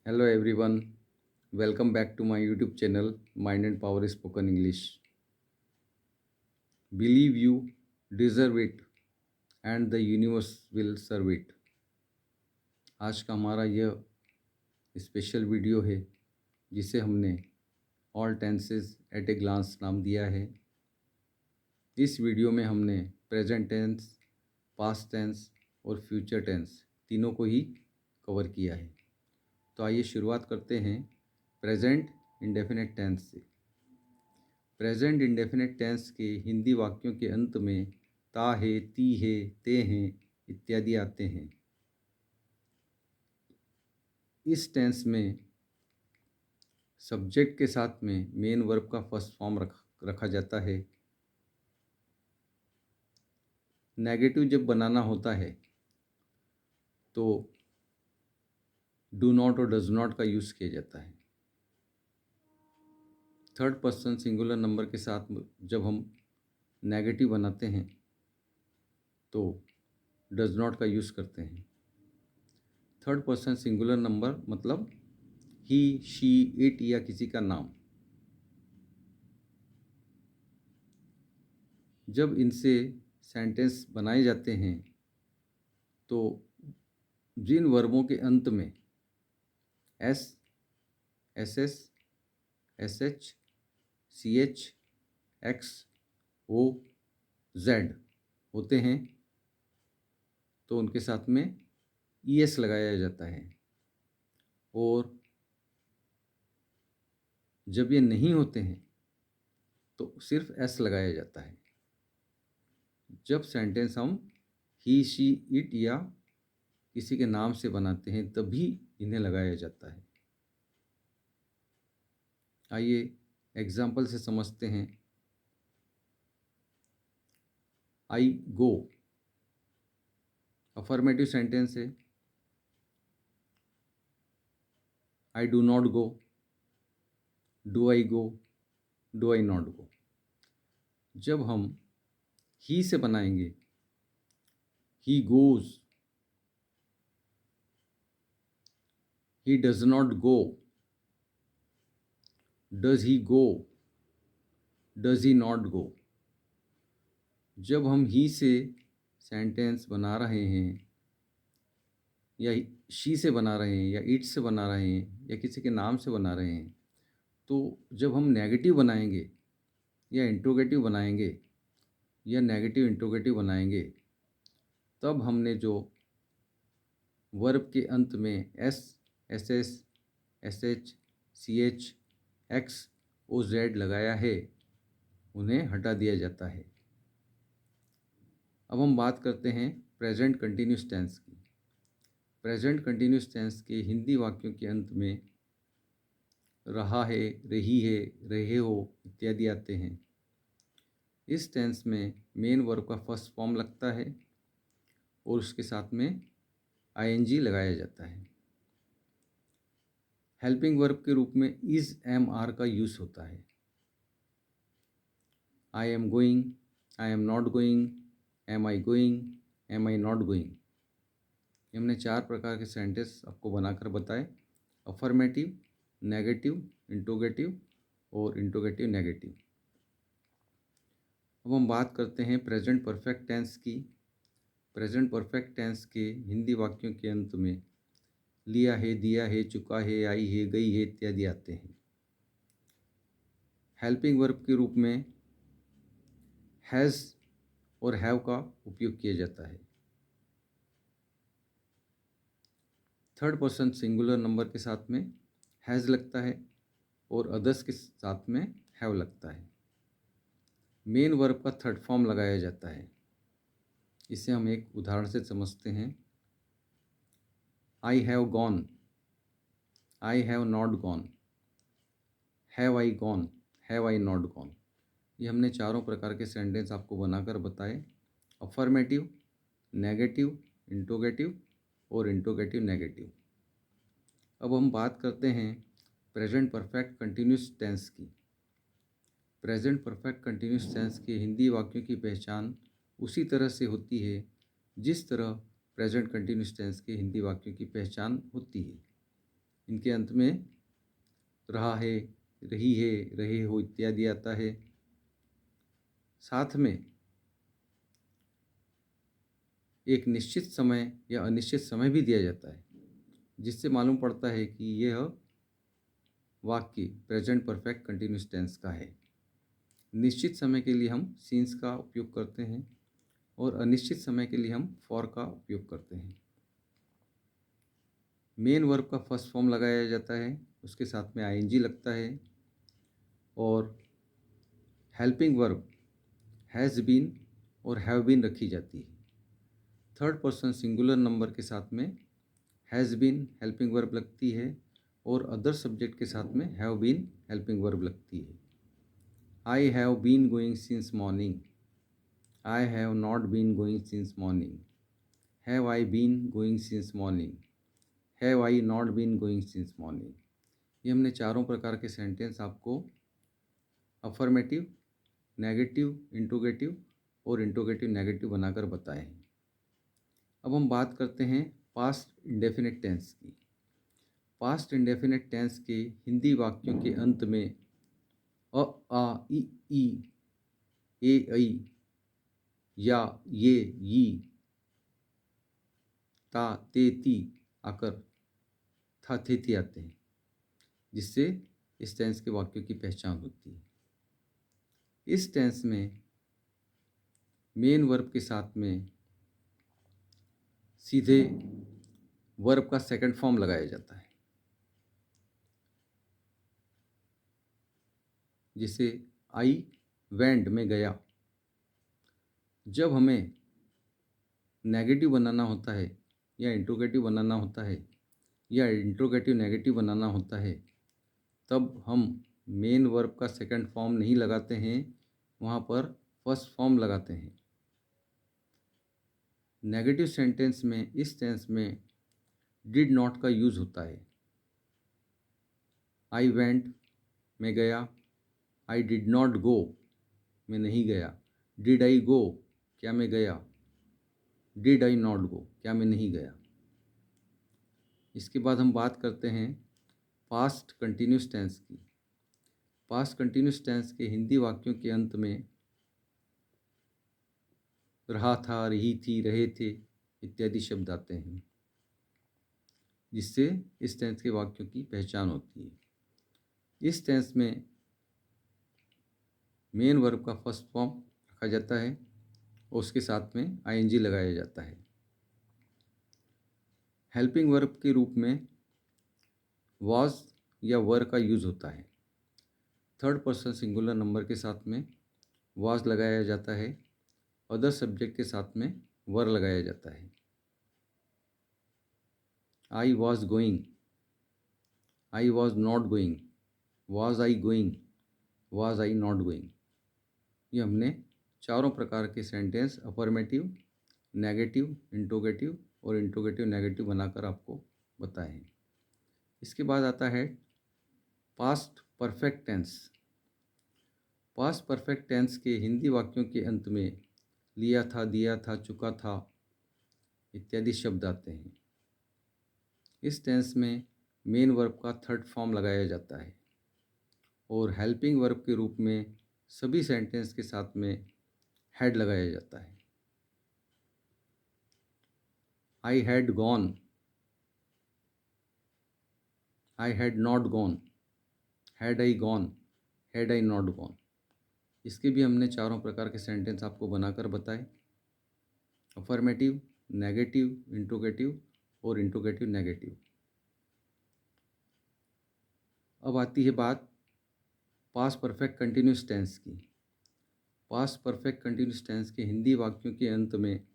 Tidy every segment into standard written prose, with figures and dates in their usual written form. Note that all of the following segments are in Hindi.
Hello everyone, welcome back to my YouTube channel Mind and Power Spoken English. Believe you deserve it and the universe will serve it. आज का हमारा यह स्पेशल वीडियो है जिसे हमने all tenses at a glance नाम दिया है। इस वीडियो में हमने प्रेजेंट टेंस, पास्ट टेंस और फ्यूचर टेंस तीनों को ही कवर किया है। तो आइए शुरुआत करते हैं प्रेजेंट इंडेफिनिट टेंस से। प्रेजेंट इंडेफिनिट टेंस के हिंदी वाक्यों के अंत में ता है, ती है, ते हैं इत्यादि आते हैं। इस टेंस में सब्जेक्ट के साथ में मेन वर्ब का फर्स्ट फॉर्म रखा जाता है। नेगेटिव जब बनाना होता है तो डू नॉट और डज नॉट का यूज़ किया जाता है। थर्ड पर्सन सिंगुलर नंबर के साथ जब हम नेगेटिव बनाते हैं तो डज नॉट का यूज़ करते हैं। थर्ड पर्सन सिंगुलर नंबर मतलब ही, शी, इट या किसी का नाम। जब इनसे सेंटेंस बनाए जाते हैं तो जिन वर्बों के अंत में S, S S, S H, C H, X, O, Z होते हैं तो उनके साथ में ई एस लगाया जाता है। और जब ये नहीं होते हैं तो सिर्फ एस लगाया जाता है। जब सेंटेंस हम ही, शी, इट या किसी के नाम से बनाते हैं तभी इन्हें लगाया जाता है। आइए एग्जाम्पल से समझते हैं। आई गो अफर्मेटिव सेंटेंस है। I do not go, do I go, do I not गो। जब हम ही से बनाएंगे he goes, he does not go, does he go, does he not go. जब हम ही से सेंटेंस बना रहे हैं या शी से बना रहे हैं या इट से बना रहे हैं या किसी के नाम से बना रहे हैं तो जब हम नेगेटिव बनाएंगे या इंट्रोगेटिव बनाएंगे या नेगेटिव इंट्रोगेटिव बनाएंगे तब हमने जो वर्ब के अंत में S, S S, S H, C H, X, O, Z लगाया है उन्हें हटा दिया जाता है। अब हम बात करते हैं प्रेजेंट कंटिन्यूस टेंस की। प्रेजेंट कंटिन्यूस टेंस के हिंदी वाक्यों के अंत में रहा है, रही है, रहे हो इत्यादि आते हैं। इस टेंस में मेन वर्ब का फर्स्ट फॉर्म लगता है और उसके साथ में आईएनजी लगाया जाता है। हेल्पिंग वर्ब के रूप में इज, एम, आर का यूज़ होता है। I am going, I am not going, am I going, am I not going. हमने 4 प्रकार के सेंटेंस आपको बनाकर बताए। अफर्मेटिव, नेगेटिव, इंट्रोगेटिव और इंट्रोगेटिव नेगेटिव। अब हम बात करते हैं प्रेजेंट परफेक्ट टेंस की। प्रेजेंट परफेक्ट टेंस के हिंदी वाक्यों के अंत में लिया है, दिया है, चुका है, आई है, गई है इत्यादि आते हैं। हेल्पिंग वर्ब के रूप में हैज़ और हैव का उपयोग किया जाता है। थर्ड पर्सन सिंगुलर नंबर के साथ में हैज़ लगता है और अदर्स के साथ में हैव लगता है। मेन वर्ब का थर्ड फॉर्म लगाया जाता है। इसे हम एक उदाहरण से समझते हैं। आई have gone, I have not gone, have I gone, have I not gone. ये हमने चारों प्रकार के सेंटेंस आपको बनाकर बताए। अफर्मेटिव, नेगेटिव, इंट्रोगेटिव और इंट्रोगेटिव नेगेटिव। अब हम बात करते हैं प्रेजेंट परफेक्ट कंटिन्यूस टेंस की। प्रेजेंट परफेक्ट कंटिन्यूस टेंस के हिंदी वाक्यों की पहचान उसी तरह से होती है जिस तरह प्रेजेंट कंटिन्यूस टेंस के हिंदी वाक्यों की पहचान होती है। इनके अंत में रहा है, रही है, रहे हो इत्यादि आता है। साथ में एक निश्चित समय या अनिश्चित समय भी दिया जाता है, जिससे मालूम पड़ता है कि यह वाक्य प्रेजेंट परफेक्ट कंटिन्यूस टेंस का है। निश्चित समय के लिए हम सीन्स का उपयोग करते हैं और अनिश्चित समय के लिए हम फॉर का उपयोग करते हैं। मेन वर्ब का फर्स्ट फॉर्म लगाया जाता है, उसके साथ में आईएनजी लगता है, और हेल्पिंग वर्ब हैज़ बीन और हैव बीन रखी जाती है। थर्ड पर्सन सिंगुलर नंबर के साथ में हैज़ बीन हेल्पिंग वर्ब लगती है और अदर सब्जेक्ट के साथ में हैव बीन हेल्पिंग वर्ब लगती है। I have been going since morning, I have not been going since morning, have I been going since morning, have I not been going since morning. ये हमने चारों प्रकार के सेंटेंस आपको अफर्मेटिव, नेगेटिव, इंट्रोगेटिव और इंट्रोगेटिव नेगेटिव बनाकर बताए हैं। अब हम बात करते हैं पास्ट इंडेफिनिट टेंस की। पास्ट इंडेफिनिट टेंस के हिंदी वाक्यों के अंत में अ, आ, ई, ए, ऐ या ये, यी, ता, ते, ती आकर था, थे, ती आते हैं, जिससे इस टेंस के वाक्यों की पहचान होती है। इस टेंस में मेन वर्ब के साथ में सीधे वर्ब का सेकंड फॉर्म लगाया जाता है, जिसे आई वेंट में गया। जब हमें नेगेटिव बनाना होता है या इंट्रोगेटिव बनाना होता है या इंट्रोगेटिव नेगेटिव बनाना होता है, तब हम मेन वर्ब का सेकंड फॉर्म नहीं लगाते हैं, वहाँ पर फर्स्ट फॉर्म लगाते हैं। नेगेटिव सेंटेंस में इस टेंस में डिड नॉट का यूज़ होता है। आई वेंट में गया, आई डिड नॉट गो मैं नहीं गया, डिड आई गो क्या मैं गया, डिड आई नॉट गो क्या मैं नहीं गया। इसके बाद हम बात करते हैं पास्ट कंटिन्यूस टेंस की। पास्ट कंटिन्यूस टेंस के हिंदी वाक्यों के अंत में रहा था, रही थी, रहे थे इत्यादि शब्द आते हैं, जिससे इस टेंस के वाक्यों की पहचान होती है। इस टेंस में मेन वर्ब का फर्स्ट फॉर्म रखा जाता है और उसके साथ में आईएनजी लगाया जाता है। हेल्पिंग वर्ब के रूप में वॉज या वर का यूज़ होता है। थर्ड पर्सन सिंगुलर नंबर के साथ में वॉज लगाया जाता है, अदर सब्जेक्ट के साथ में वर लगाया जाता है। I was going, I was not going, was I going, was I not going. ये हमने चारों प्रकार के सेंटेंस अफर्मेटिव, नेगेटिव, इंट्रोगेटिव और इंट्रोगेटिव नेगेटिव बनाकर आपको बताए हैं। इसके बाद आता है past perfect tense. Past perfect tense के हिंदी वाक्यों के अंत में लिया था, दिया था, चुका था इत्यादि शब्द आते हैं। इस टेंस में मेन वर्ब का थर्ड फॉर्म लगाया जाता है और हेल्पिंग वर्ब के रूप में सभी सेंटेंस के साथ में हैड लगाया जाता है। I had gone, I had not gone, had I gone, had I not gone. इसके भी हमने चारों प्रकार के सेंटेंस आपको बनाकर बताए, अफर्मेटिव, नेगेटिव, इंट्रोगेटिव और इंट्रोगेटिव नेगेटिव। अब आती है बात पास्ट परफेक्ट कंटिन्यूस टेंस की। पास्ट परफेक्ट कंटिन्यूस टेंस के हिंदी वाक्यों के अंत में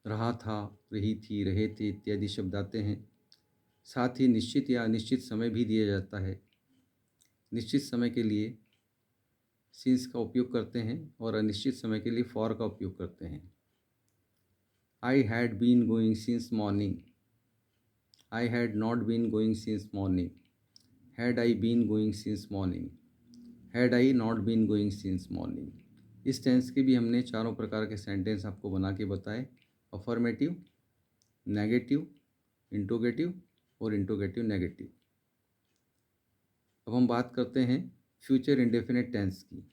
रहा था, रही थी, रहे थे इत्यादि शब्द आते हैं। साथ ही निश्चित या अनिश्चित समय भी दिया जाता है। निश्चित समय के लिए सिंस का उपयोग करते हैं और अनिश्चित समय के लिए फॉर का उपयोग करते हैं। I had been going since morning, I had not been going since morning, had I been going since morning, had I not been going since morning. इस टेंस के भी हमने चारों प्रकार के सेंटेंस आपको बना के बताए, अफर्मेटिव, नेगेटिव, इंट्रोगेटिव और इंट्रोगेटिव नेगेटिव। अब हम बात करते हैं फ्यूचर इंडेफिनिट टेंस की।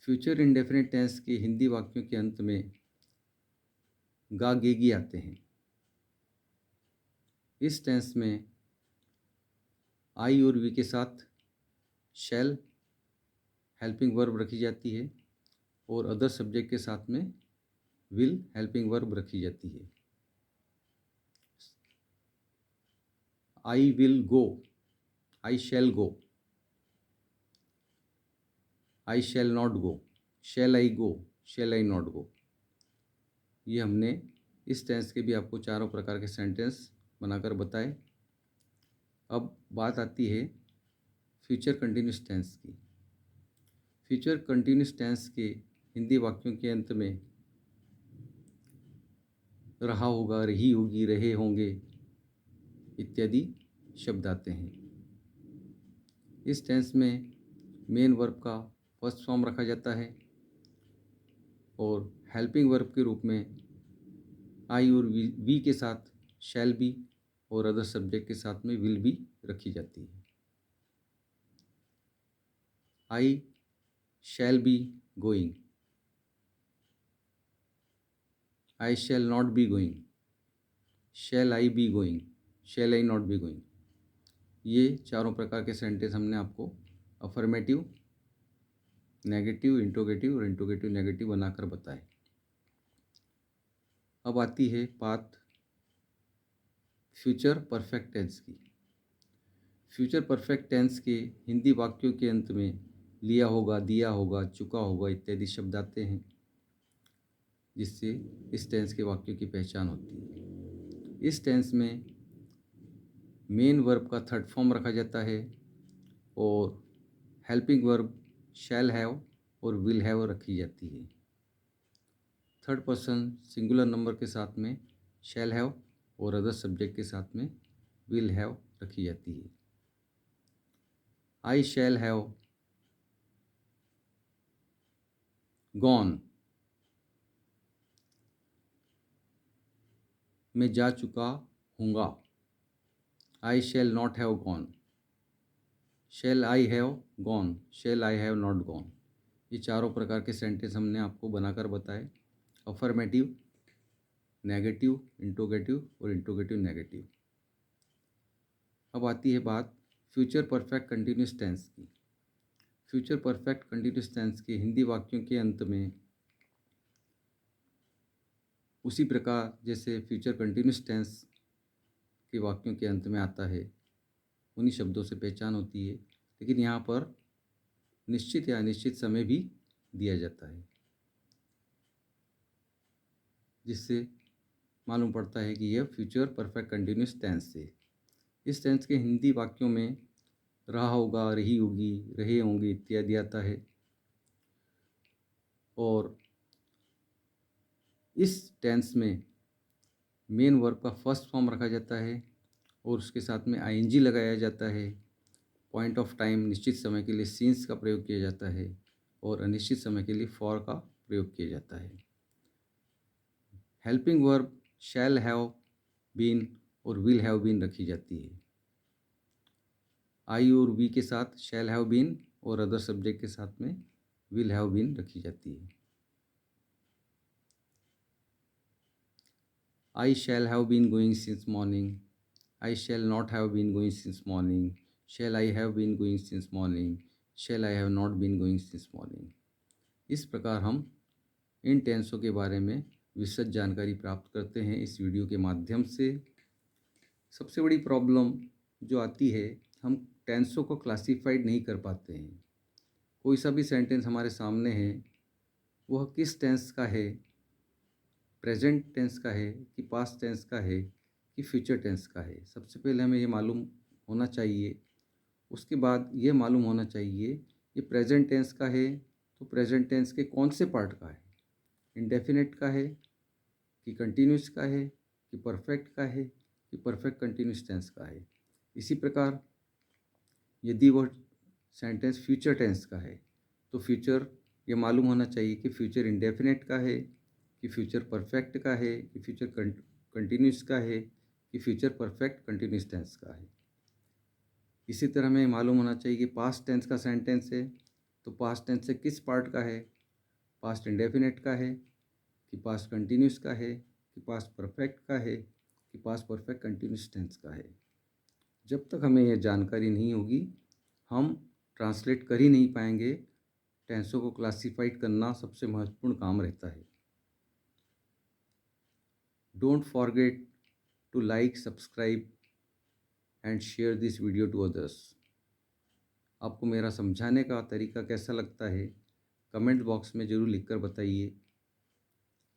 फ्यूचर इंडेफिनिट टेंस के हिंदी वाक्यों के अंत में गा गेगी आते हैं। इस टेंस में आई और वी के साथ शैल हेल्पिंग वर्ब रखी जाती है और अदर सब्जेक्ट के साथ में विल हेल्पिंग वर्ब रखी जाती है। I will go, I shall go, I shall not go, shall I go, shall I not go. ये हमने इस टेंस के भी आपको चारों प्रकार के सेंटेंस बनाकर बताए। अब बात आती है फ्यूचर कंटिन्यूस टेंस की। फ्यूचर कंटिन्यूस टेंस के हिंदी वाक्यों के अंत में रहा होगा, रही होगी, रहे होंगे इत्यादि शब्द आते हैं। इस टेंस में मेन वर्ब का फर्स्ट फॉर्म रखा जाता है और हेल्पिंग वर्ब के रूप में आई और वी के साथ शैल बी और अदर सब्जेक्ट के साथ में विल बी रखी जाती है। I shall be going, I shall not be going, shall I be going, shall I not be going. ये चारों प्रकार के सेंटेंस हमने आपको अफर्मेटिव, नेगेटिव, इंट्रोगेटिव और इंट्रोगेटिव नेगेटिव बनाकर बताए। अब आती है बात फ्यूचर परफेक्ट टेंस की। फ्यूचर परफेक्ट टेंस के हिंदी वाक्यों के अंत में लिया होगा, दिया होगा, चुका होगा इत्यादि शब्द आते हैं, जिससे इस टेंस के वाक्यों की पहचान होती है। इस टेंस में मेन वर्ब का थर्ड फॉर्म रखा जाता है और हेल्पिंग वर्ब शैल हैव और विल हैव रखी जाती है। थर्ड पर्सन सिंगुलर नंबर के साथ में शैल हैव और अदर सब्जेक्ट के साथ में विल हैव रखी जाती है। आई शैल हैव गॉन, मैं जा चुका हूँगा। I shall not have gone, shall I have gone, shall I have not gone. ये चारों प्रकार के सेंटेंस हमने आपको बनाकर बताए, अफर्मेटिव, नेगेटिव, इंट्रोगेटिव और इंट्रोगेटिव नेगेटिव। अब आती है बात फ्यूचर परफेक्ट कंटिन्यूस टेंस की। फ्यूचर परफेक्ट कंटिन्यूस टेंस के हिंदी वाक्यों के अंत में उसी प्रकार जैसे फ्यूचर कंटिन्यूस टेंस के वाक्यों के अंत में आता है, उन्हीं शब्दों से पहचान होती है, लेकिन यहाँ पर निश्चित या अनिश्चित समय भी दिया जाता है, जिससे मालूम पड़ता है कि यह फ्यूचर परफेक्ट कंटिन्यूस टेंस है। इस टेंस के हिंदी वाक्यों में रहा होगा, रही होगी, रहे होंगे इत्यादि आता है और इस टेंस में मेन वर्ब का फर्स्ट फॉर्म रखा जाता है और उसके साथ में आईएनजी लगाया जाता है। पॉइंट ऑफ टाइम निश्चित समय के लिए सिंस का प्रयोग किया जाता है और अनिश्चित समय के लिए फॉर का प्रयोग किया जाता है। Helping verb shall have been और विल हैव बीन रखी जाती है। आई और वी के साथ शैल हैव बीन और अदर सब्जेक्ट के साथ में विल हैव बीन रखी जाती है। I shall have been going since morning, I shall not have been going since morning, shall I have been going since morning, shall I have not been going since morning. इस प्रकार हम इन टेंसों के बारे में विशद जानकारी प्राप्त करते हैं इस वीडियो के माध्यम से। सबसे बड़ी प्रॉब्लम जो आती है, हम टेंसों को क्लासीफाइड नहीं कर पाते हैं। कोई सा भी सेंटेंस हमारे सामने है, वह किस टेंस का है, प्रेजेंट टेंस का है कि पास्ट टेंस का है कि फ्यूचर टेंस का है, सबसे पहले हमें ये मालूम होना चाहिए। उसके बाद ये मालूम होना चाहिए ये प्रेजेंट टेंस का है तो प्रेजेंट टेंस के कौन से पार्ट का है, इंडेफिनिट का है कि कंटिन्यूस का है कि परफेक्ट का है कि परफेक्ट कंटिन्यूस टेंस का है। इसी प्रकार यदि वह सेंटेंस फ्यूचर टेंस का है तो फ्यूचर ये मालूम होना चाहिए कि फ्यूचर इंडेफिनिट का है कि फ्यूचर परफेक्ट का है कि फ्यूचर कंटिन्यूस का है कि फ्यूचर परफेक्ट कंटिन्यूस टेंस का है। इसी तरह हमें मालूम होना चाहिए कि पास्ट टेंस का सेंटेंस है तो पास्ट टेंस से किस पार्ट का है, पास्ट इंडेफिनिट का है कि पास्ट कंटिन्यूस का है कि पास्ट परफेक्ट का है कि पास्ट परफेक्ट कंटिन्यूस टेंस का है। जब तक हमें यह जानकारी नहीं होगी हम ट्रांसलेट कर ही नहीं पाएंगे। टेंसों को क्लासिफाइड करना सबसे महत्वपूर्ण काम रहता है। Don't forget to like, subscribe and share this video to others. आपको मेरा समझाने का तरीका कैसा लगता है कमेंट बॉक्स में ज़रूर लिखकर बताइए।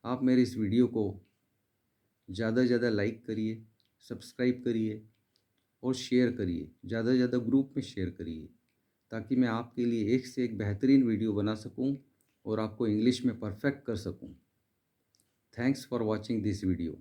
आप मेरे इस वीडियो को ज़्यादा से ज़्यादा लाइक करिए, सब्सक्राइब करिए और शेयर करिए, ज़्यादा से ज़्यादा ग्रुप में शेयर करिए ताकि मैं आपके लिए एक से एक बेहतरीन वीडियो बना सकूं और आपको इंग्लिश में परफेक्ट कर सकूं। Thanks for watching this video.